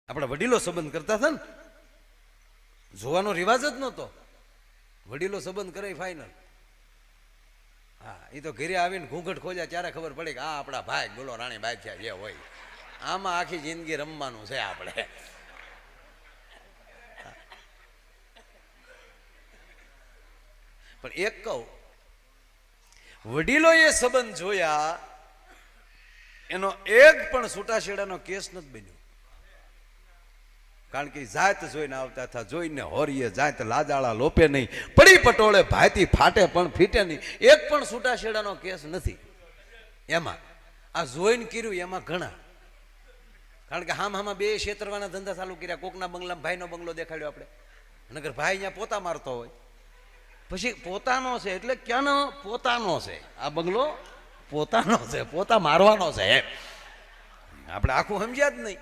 આપણા વડીલો સંબંધ કરતા હતા ને, જોવાનો રિવાજ જ નહોતો. વડીલો સંબંધ કરે ફાઇનલ. હા, એ તો ઘરે આવીને ઘૂંઘટ ખોલ્યા ત્યારે ખબર પડે કે આ આપણા ભાઈ બોલો રાણી બાદશાહ જે હોય આમાં આખી જિંદગી રમવાનું છે આપણે. પણ એક કહું, વડીલોએ સંબંધ જોયા એનો એક પણ છૂટાછેડાનો કેસ નથી બન્યો. કારણ કે જાત જોઈને આવતા હતા, જોઈને હોરીએ જાત લાજાળા લોપે નહીં, પડી પટોળે ભાતી ફાટે પણ ફીટે નહીં. એક પણ છૂટાછેડાનો કેસ નથી એમાં. આ જોઈને કર્યું એમાં ઘણા. કારણ કે હામાં બે છેતરવાના ધંધા ચાલુ કર્યા. કોકના બંગલામાં ભાઈનો બંગલો દેખાડ્યો આપણે, નગર ભાઈ અહીંયા પોતા મારતો હોય, પછી પોતાનો છે એટલે ક્યાંનો પોતાનો છે, આ બંગલો પોતાનો છે, પોતા મારવાનો છે. આપણે આખું સમજ્યા જ નહીં.